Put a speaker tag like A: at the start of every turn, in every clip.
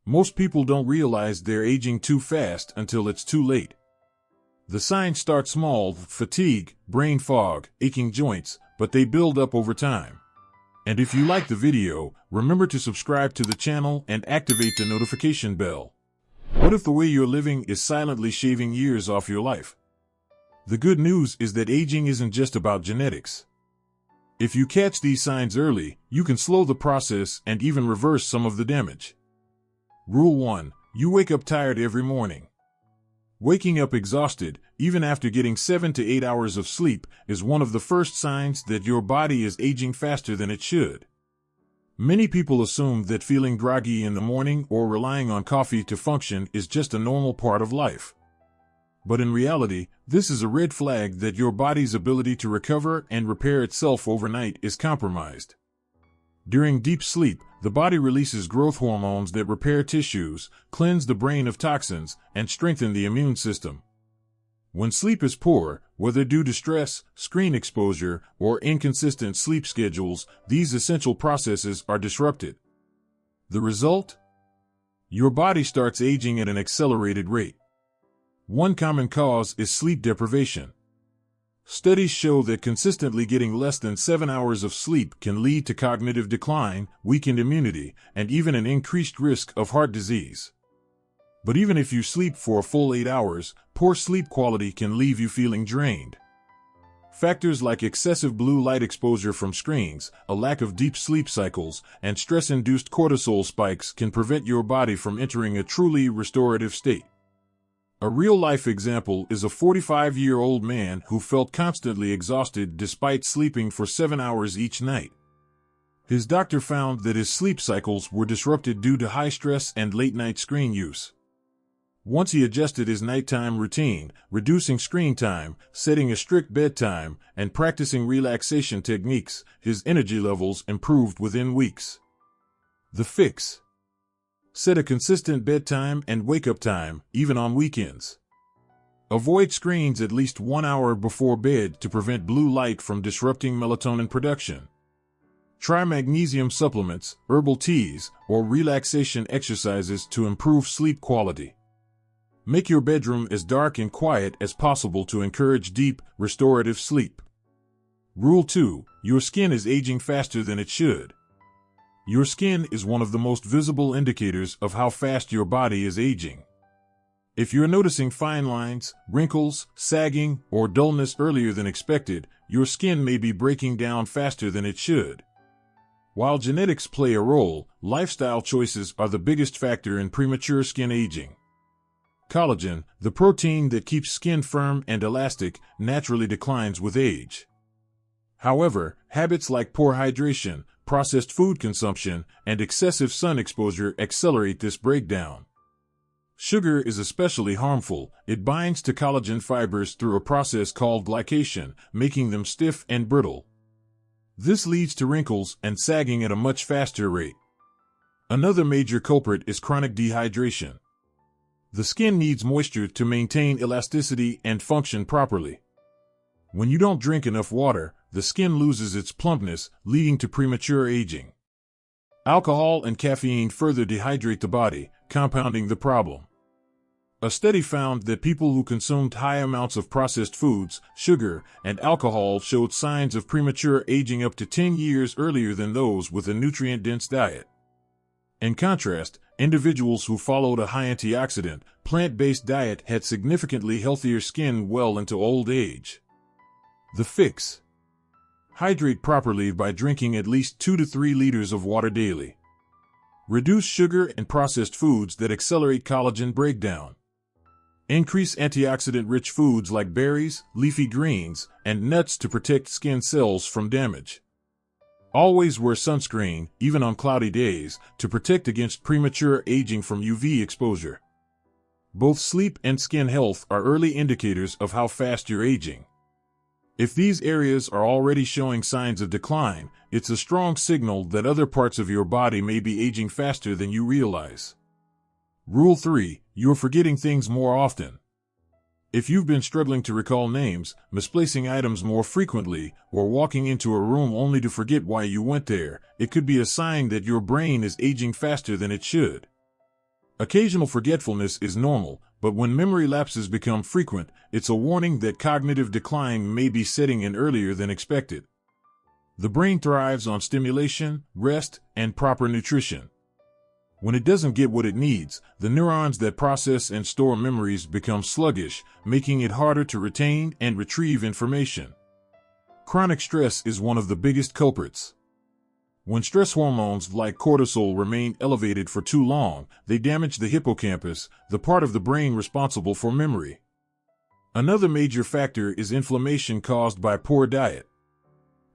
A: Most people don't realize they're aging too fast until it's too late. The signs start small: fatigue, brain fog, aching joints, but they build up over time. And if you like the video, remember to subscribe to the channel and activate the notification bell. What if the way you're living is silently shaving years off your life? The good news is that aging isn't just about genetics. If you catch these signs early, you can slow the process and even reverse some of the damage. Rule 1. You wake up tired every morning. Waking up exhausted, even after getting 7 to 8 hours of sleep, is one of the first signs that your body is aging faster than it should. Many people assume that feeling groggy in the morning or relying on coffee to function is just a normal part of life. But in reality, this is a red flag that your body's ability to recover and repair itself overnight is compromised. During deep sleep, the body releases growth hormones that repair tissues, cleanse the brain of toxins, and strengthen the immune system. When sleep is poor, whether due to stress, screen exposure, or inconsistent sleep schedules, these essential processes are disrupted. The result? Your body starts aging at an accelerated rate. One common cause is sleep deprivation. Studies show that consistently getting less than 7 hours of sleep can lead to cognitive decline, weakened immunity, and even an increased risk of heart disease. But even if you sleep for a full 8 hours, poor sleep quality can leave you feeling drained. Factors like excessive blue light exposure from screens, a lack of deep sleep cycles, and stress-induced cortisol spikes can prevent your body from entering a truly restorative state. A real-life example is a 45-year-old man who felt constantly exhausted despite sleeping for 7 hours each night. His doctor found that his sleep cycles were disrupted due to high stress and late-night screen use. Once he adjusted his nighttime routine, reducing screen time, setting a strict bedtime, and practicing relaxation techniques, his energy levels improved within weeks. The fix: set a consistent bedtime and wake-up time, even on weekends. Avoid screens at least 1 hour before bed to prevent blue light from disrupting melatonin production. Try magnesium supplements, herbal teas, or relaxation exercises to improve sleep quality. Make your bedroom as dark and quiet as possible to encourage deep, restorative sleep. Rule 2. Your skin is aging faster than it should. Your skin is one of the most visible indicators of how fast your body is aging. If you're noticing fine lines, wrinkles, sagging, or dullness earlier than expected, your skin may be breaking down faster than it should. While genetics play a role, lifestyle choices are the biggest factor in premature skin aging. Collagen, the protein that keeps skin firm and elastic, naturally declines with age. However, habits like poor hydration, processed food consumption, and excessive sun exposure accelerate this breakdown. Sugar is especially harmful. It binds to collagen fibers through a process called glycation, making them stiff and brittle. This leads to wrinkles and sagging at a much faster rate. Another major culprit is chronic dehydration. The skin needs moisture to maintain elasticity and function properly. When you don't drink enough water, the skin loses its plumpness, leading to premature aging. Alcohol and caffeine further dehydrate the body, compounding the problem. A study found that people who consumed high amounts of processed foods, sugar, and alcohol showed signs of premature aging up to 10 years earlier than those with a nutrient-dense diet. In contrast, individuals who followed a high antioxidant, plant-based diet had significantly healthier skin well into old age. The fix: hydrate properly by drinking at least 2 to 3 liters of water daily. Reduce sugar and processed foods that accelerate collagen breakdown. Increase antioxidant-rich foods like berries, leafy greens, and nuts to protect skin cells from damage. Always wear sunscreen, even on cloudy days, to protect against premature aging from UV exposure. Both sleep and skin health are early indicators of how fast you're aging. If these areas are already showing signs of decline, it's a strong signal that other parts of your body may be aging faster than you realize. Rule 3. You're forgetting things more often. If you've been struggling to recall names, misplacing items more frequently, or walking into a room only to forget why you went there, it could be a sign that your brain is aging faster than it should. Occasional forgetfulness is normal, but when memory lapses become frequent, it's a warning that cognitive decline may be setting in earlier than expected. The brain thrives on stimulation, rest, and proper nutrition. When it doesn't get what it needs, the neurons that process and store memories become sluggish, making it harder to retain and retrieve information. Chronic stress is one of the biggest culprits. When stress hormones like cortisol remain elevated for too long, they damage the hippocampus, the part of the brain responsible for memory. Another major factor is inflammation caused by poor diet.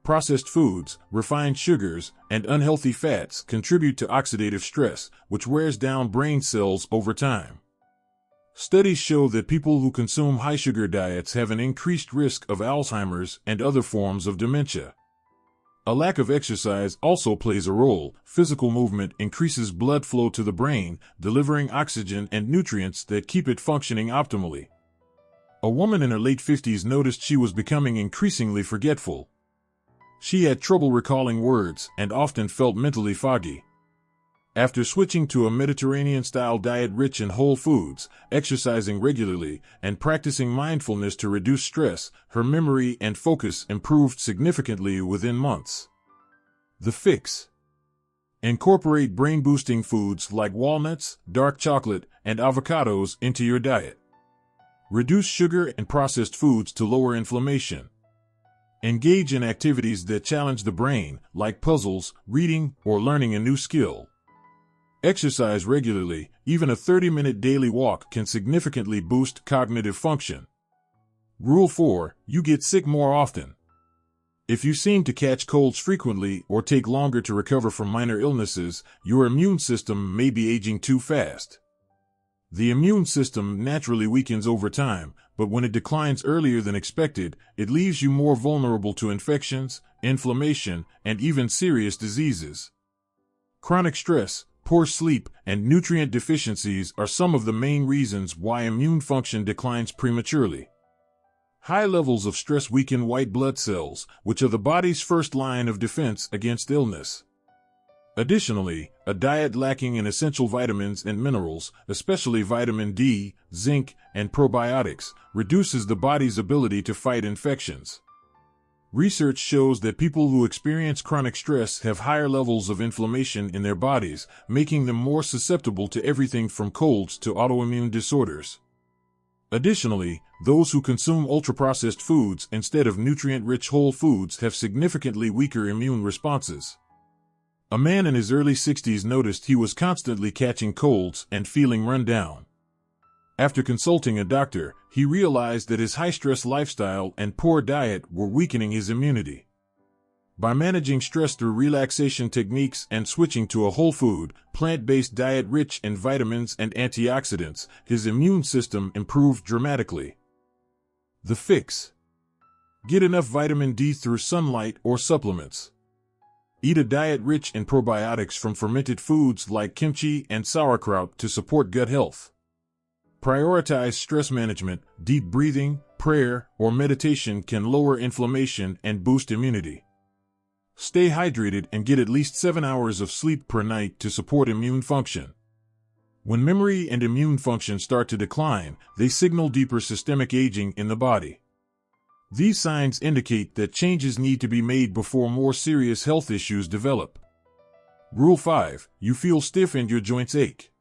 A: Processed foods, refined sugars, and unhealthy fats contribute to oxidative stress, which wears down brain cells over time. Studies show that people who consume high-sugar diets have an increased risk of Alzheimer's and other forms of dementia. A lack of exercise also plays a role. Physical movement increases blood flow to the brain, delivering oxygen and nutrients that keep it functioning optimally. A woman in her late 50s noticed she was becoming increasingly forgetful. She had trouble recalling words and often felt mentally foggy. After switching to a Mediterranean-style diet rich in whole foods, exercising regularly, and practicing mindfulness to reduce stress, her memory and focus improved significantly within months. The fix: incorporate brain-boosting foods like walnuts, dark chocolate, and avocados into your diet. Reduce sugar and processed foods to lower inflammation. Engage in activities that challenge the brain, like puzzles, reading, or learning a new skill. Exercise regularly. Even a 30-minute daily walk can significantly boost cognitive function. Rule 4: you get sick more often. If you seem to catch colds frequently or take longer to recover from minor illnesses, your immune system may be aging too fast. The immune system naturally weakens over time, but when it declines earlier than expected, it leaves you more vulnerable to infections, inflammation, and even serious diseases. Chronic stress, poor sleep, and nutrient deficiencies are some of the main reasons why immune function declines prematurely. High levels of stress weaken white blood cells, which are the body's first line of defense against illness. Additionally, a diet lacking in essential vitamins and minerals, especially vitamin D, zinc, and probiotics, reduces the body's ability to fight infections. Research shows that people who experience chronic stress have higher levels of inflammation in their bodies, making them more susceptible to everything from colds to autoimmune disorders. Additionally, those who consume ultra-processed foods instead of nutrient-rich whole foods have significantly weaker immune responses. A man in his early 60s noticed he was constantly catching colds and feeling run down. After consulting a doctor, he realized that his high-stress lifestyle and poor diet were weakening his immunity. By managing stress through relaxation techniques and switching to a whole food, plant-based diet rich in vitamins and antioxidants, his immune system improved dramatically. The fix: get enough vitamin D through sunlight or supplements. Eat a diet rich in probiotics from fermented foods like kimchi and sauerkraut to support gut health. Prioritize stress management. Deep breathing, prayer, or meditation can lower inflammation and boost immunity. Stay hydrated and get at least 7 hours of sleep per night to support immune function. When memory and immune function start to decline, they signal deeper systemic aging in the body. These signs indicate that changes need to be made before more serious health issues develop. Rule 5: you feel stiff and your joints ache.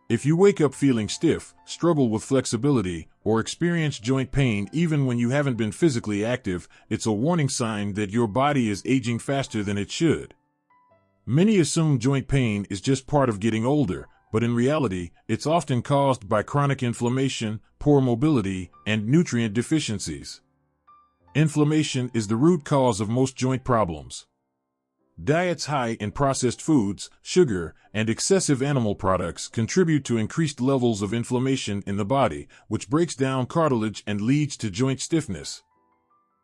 A: If you wake up feeling stiff, struggle with flexibility, or experience joint pain even when you haven't been physically active, it's a warning sign that your body is aging faster than it should. Many assume joint pain is just part of getting older, but in reality, it's often caused by chronic inflammation, poor mobility, and nutrient deficiencies. Inflammation is the root cause of most joint problems. Diets high in processed foods, sugar, and excessive animal products contribute to increased levels of inflammation in the body, which breaks down cartilage and leads to joint stiffness.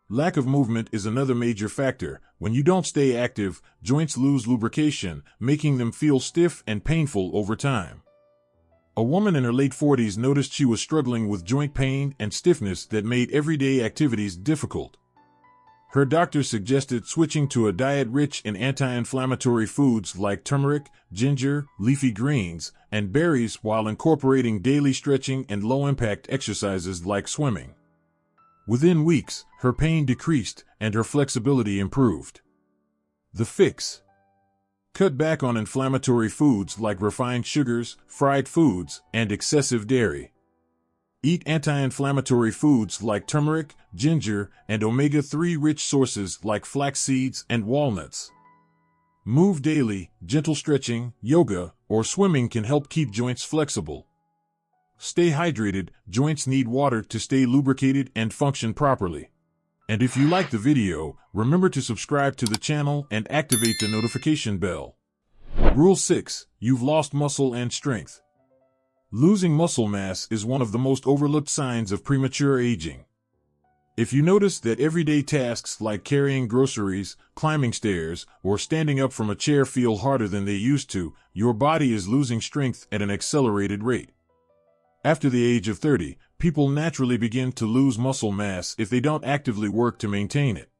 A: Lack of movement is another major factor. When you don't stay active, joints lose lubrication, making them feel stiff and painful over time. A woman in her late 40s noticed she was struggling with joint pain and stiffness that made everyday activities difficult. Her doctor suggested switching to a diet rich in anti-inflammatory foods like turmeric, ginger, leafy greens, and berries while incorporating daily stretching and low-impact exercises like swimming. Within weeks, her pain decreased and her flexibility improved. The fix: cut back on inflammatory foods like refined sugars, fried foods, and excessive dairy. Eat anti-inflammatory foods like turmeric, ginger, and omega-3 rich sources like flax seeds and walnuts. Move daily. Gentle stretching, yoga, or swimming can help keep joints flexible. Stay hydrated. Joints need water to stay lubricated and function properly. And if you like the video, remember to subscribe to the channel and activate the notification bell. Rule 6. You've lost muscle and strength. Losing muscle mass is one of the most overlooked signs of premature aging. If you notice that everyday tasks like carrying groceries, climbing stairs, or standing up from a chair feel harder than they used to, your body is losing strength at an accelerated rate. After the age of 30, people naturally begin to lose muscle mass if they don't actively work to maintain it.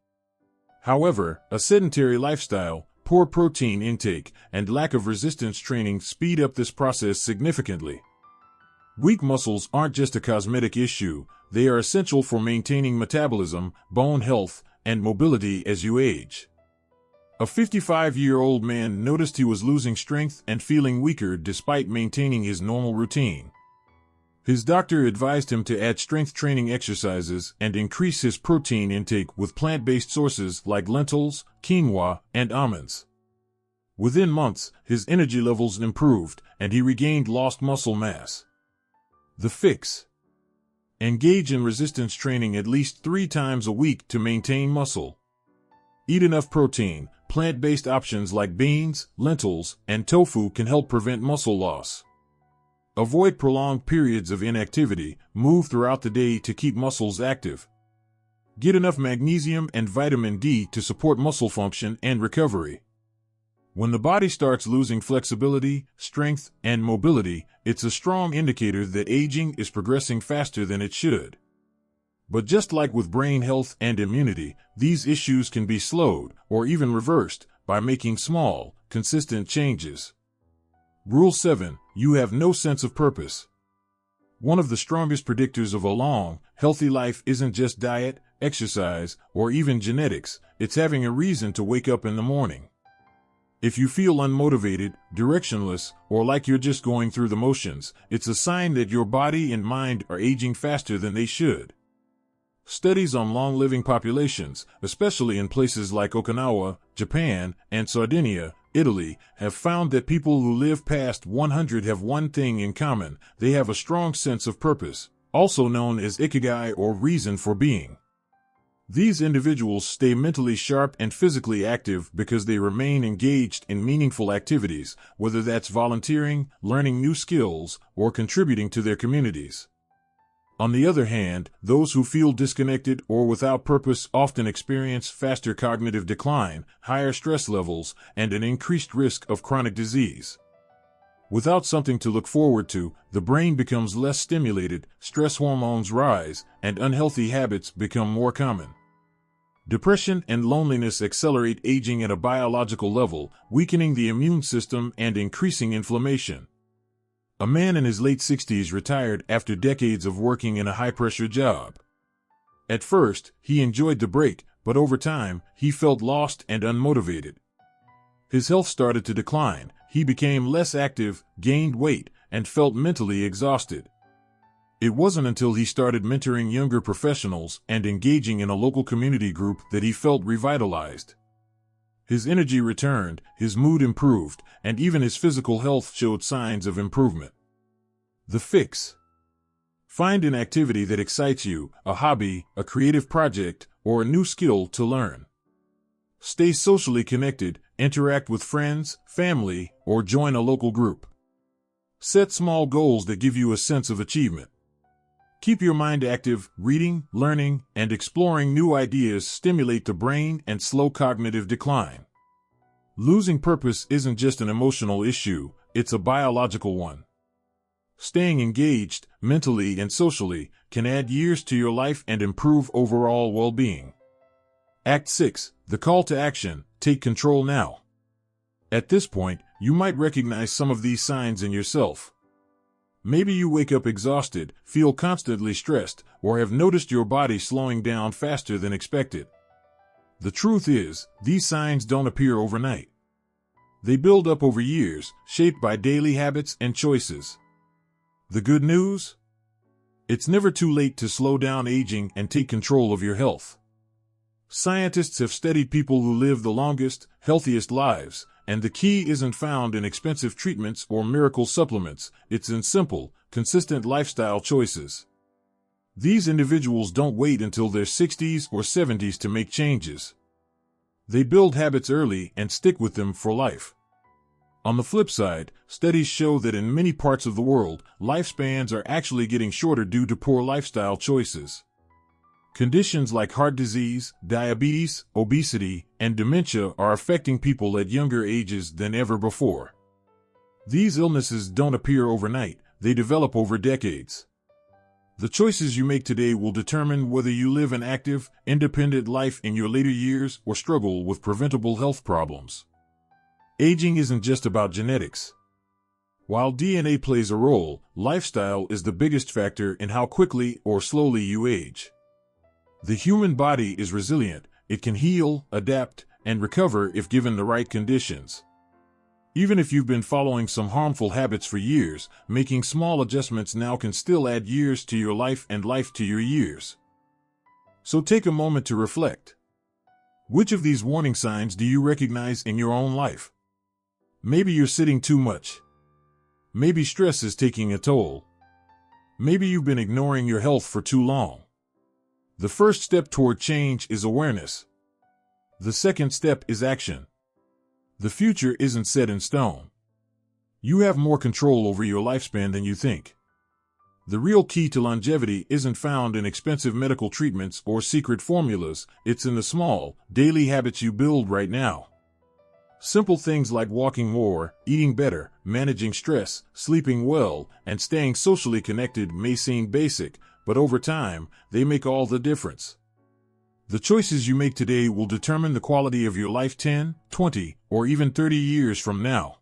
A: However, a sedentary lifestyle, poor protein intake, and lack of resistance training speed up this process significantly. Weak muscles aren't just a cosmetic issue, they are essential for maintaining metabolism, bone health, and mobility as you age. A 55-year-old man noticed he was losing strength and feeling weaker despite maintaining his normal routine. His doctor advised him to add strength training exercises and increase his protein intake with plant-based sources like lentils, quinoa, and almonds. Within months, his energy levels improved, and he regained lost muscle mass. The fix: engage in resistance training at least 3 times a week to maintain muscle. Eat enough protein. Plant-based options like beans, lentils, and tofu can help prevent muscle loss. Avoid prolonged periods of inactivity. Move throughout the day to keep muscles active. Get enough magnesium and vitamin D to support muscle function and recovery. When the body starts losing flexibility, strength, and mobility, it's a strong indicator that aging is progressing faster than it should. But just like with brain health and immunity, these issues can be slowed or even reversed by making small, consistent changes. Rule 7. You have no sense of purpose. One of the strongest predictors of a long, healthy life isn't just diet, exercise, or even genetics, it's having a reason to wake up in the morning. If you feel unmotivated, directionless, or like you're just going through the motions, it's a sign that your body and mind are aging faster than they should. Studies on long-living populations, especially in places like Okinawa, Japan, and Sardinia, Italy, have found that people who live past 100 have one thing in common: they have a strong sense of purpose, also known as ikigai or reason for being. These individuals stay mentally sharp and physically active because they remain engaged in meaningful activities, whether that's volunteering, learning new skills, or contributing to their communities. On the other hand, those who feel disconnected or without purpose often experience faster cognitive decline, higher stress levels, and an increased risk of chronic disease. Without something to look forward to, the brain becomes less stimulated, stress hormones rise, and unhealthy habits become more common. Depression and loneliness accelerate aging at a biological level, weakening the immune system and increasing inflammation. A man in his late 60s retired after decades of working in a high-pressure job. At first, he enjoyed the break, but over time, he felt lost and unmotivated. His health started to decline. He became less active, gained weight, and felt mentally exhausted. It wasn't until he started mentoring younger professionals and engaging in a local community group that he felt revitalized. His energy returned, his mood improved, and even his physical health showed signs of improvement. The fix: find an activity that excites you, a hobby, a creative project, or a new skill to learn. Stay socially connected, interact with friends, family, or join a local group. Set small goals that give you a sense of achievement. Keep your mind active. Reading, learning, and exploring new ideas stimulate the brain and slow cognitive decline. Losing purpose isn't just an emotional issue, it's a biological one. Staying engaged, mentally and socially, can add years to your life and improve overall well-being. Act 6. The call to action. Take control now. At this point, you might recognize some of these signs in yourself. Maybe you wake up exhausted, feel constantly stressed, or have noticed your body slowing down faster than expected. The truth is, these signs don't appear overnight. They build up over years, shaped by daily habits and choices. The good news? It's never too late to slow down aging and take control of your health. Scientists have studied people who live the longest, healthiest lives, and the key isn't found in expensive treatments or miracle supplements, it's in simple, consistent lifestyle choices. These individuals don't wait until their 60s or 70s to make changes. They build habits early and stick with them for life. On the flip side, studies show that in many parts of the world, lifespans are actually getting shorter due to poor lifestyle choices. Conditions like heart disease, diabetes, obesity, and dementia are affecting people at younger ages than ever before. These illnesses don't appear overnight, they develop over decades. The choices you make today will determine whether you live an active, independent life in your later years or struggle with preventable health problems. Aging isn't just about genetics. While DNA plays a role, lifestyle is the biggest factor in how quickly or slowly you age. The human body is resilient, it can heal, adapt, and recover if given the right conditions. Even if you've been following some harmful habits for years, making small adjustments now can still add years to your life and life to your years. So take a moment to reflect. Which of these warning signs do you recognize in your own life? Maybe you're sitting too much. Maybe stress is taking a toll. Maybe you've been ignoring your health for too long. The first step toward change is awareness. The second step is action. The future isn't set in stone. You have more control over your lifespan than you think. The real key to longevity isn't found in expensive medical treatments or secret formulas, it's in the small, daily habits you build right now. Simple things like walking more, eating better, managing stress, sleeping well, and staying socially connected may seem basic, but over time, they make all the difference. The choices you make today will determine the quality of your life 10, 20, or even 30 years from now.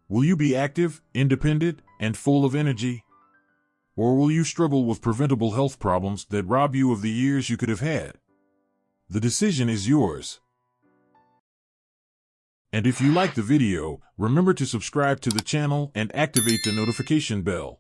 A: Will you be active, independent, and full of energy? Or will you struggle with preventable health problems that rob you of the years you could have had? The decision is yours. And if you like the video, remember to subscribe to the channel and activate the notification bell.